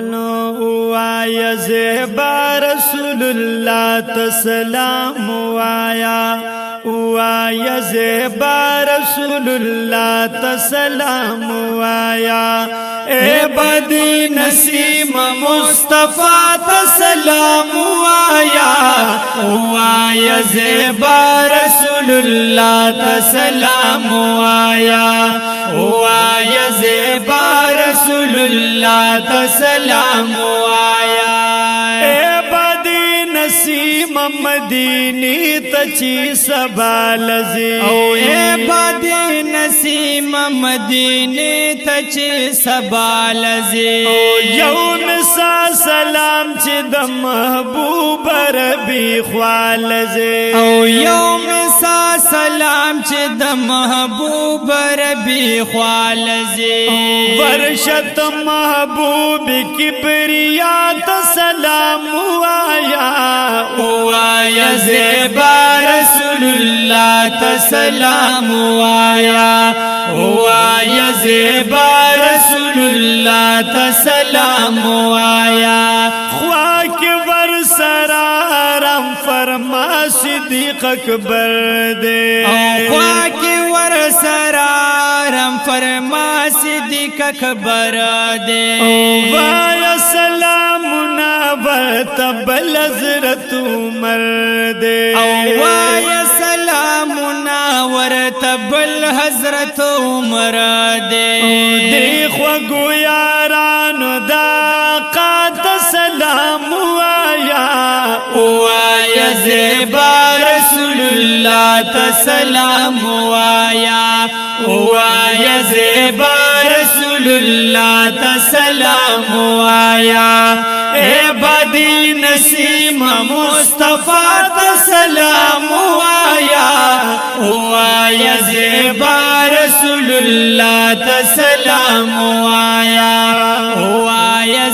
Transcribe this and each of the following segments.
وایا زیبا رسول الله تسلام وایا زیبا رسول الله تسلام وایا اے بدی نسیم مصطفی تسلام وایا زیبا رسول الله تسلام وایا زیبا رسول الله تسلام وایا اے بدی نسیم مدینی تچی سبا لزی او اے بدی نسیم مدینی تچی سبا لزی او یوم سا سلام چی د محبوب ربی خوالزی او یوم سا سلام چی د محبوب ربی خوالزی ورشت محبوب کبریات سلام وایا زیبا رسول الله تسلام وایا زیبا رسول الله تسلام وایا خواک ور سرارم فرما صدیق اکبر دے خواک ور سرارم فرما صدیق اکبر دے وایا سلامنا ورتبل حضرت عمر دے وایا سلامنا ورتبل حضرت عمر دے دیخوا گویارانو دا قاد سلام وایا زیبا رسول الله تسلام وایا زیبا رسول الله تسلام وایا اے بدی نسیم مصطفی تسلام وایا زیبا رسول الله تسلام وایا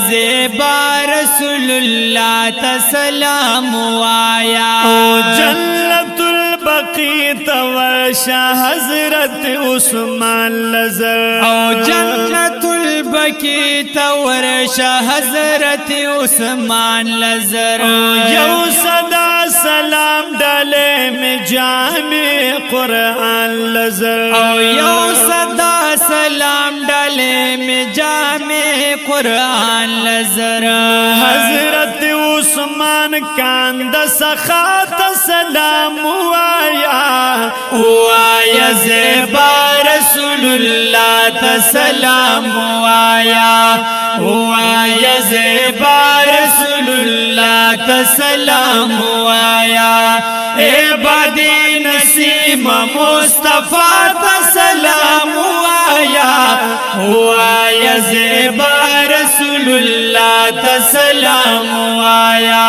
زیبا رسول الله تسلام وایا جنت البقیع تورشا حضرت عثمان لزر او جنت البقیع تورشا حضرت عثمان لزر یو صدا سلام ڈالے میں جامع قرآن لزر او یو صدا سلام ڈالے میں جامع قرآن لزر حضرت عثمان کاند سخات سلام وایا زیبا رسول الله تسلام وایا زیبا رسول الله تسلام وایا اے بدی نسیم مصطفی تسلام وایا زیبا رسول الله تسلام وایا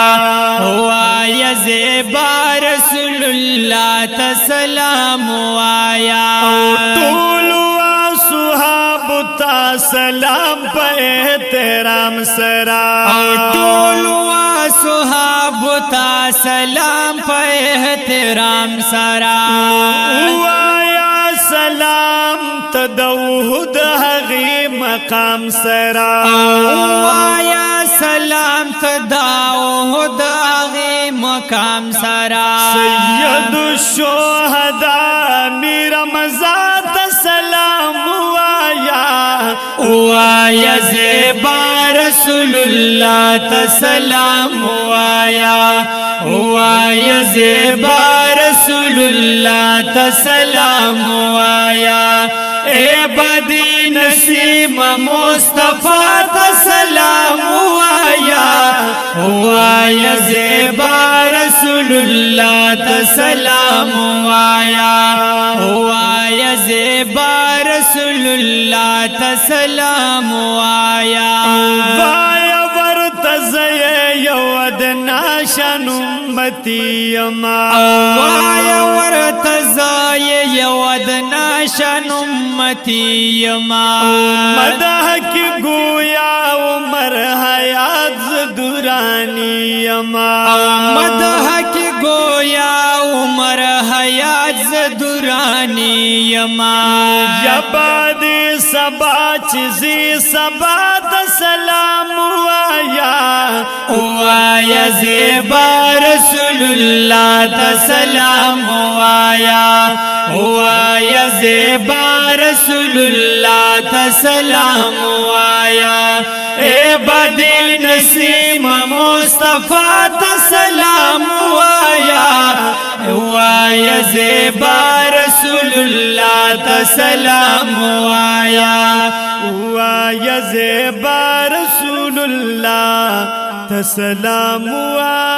زیبا رسول الله تسلام وایا طول صحاب تا سلام پہ احترام سرا طول صحاب تا سلام پہ احترام سرا وایا سلام تدوہد حغی مقام سرا وایا سلام تدوہد حغی مقام سرا سید الشہداء میر مزاد سلام وایا زیبا رسول الله تسلام وایا زیبا رسول الله تسلام اے بدی نسیم مصطفی تسلام وایا زیبا رسول الله تسلام وایا زیبا رسول الله تسلام وایا ورتزی یودنا شن امتی یما وایا ورتزی یودنا شن امتی یما مدح کی گویا عمر حیات زدورانی یما مدح کی گویا عمر حیات زدورانی یما یباد سبا چیزی سبا سلام وایا زیبا رسول الله تسلام وایا وایا زیبا رسول الله تسلام وایا اے بدی نسیم مصطفی تسلام وایا وایا زیبا رسول الله تسلام وایا وایا زیبا رسول الله تسلام وایا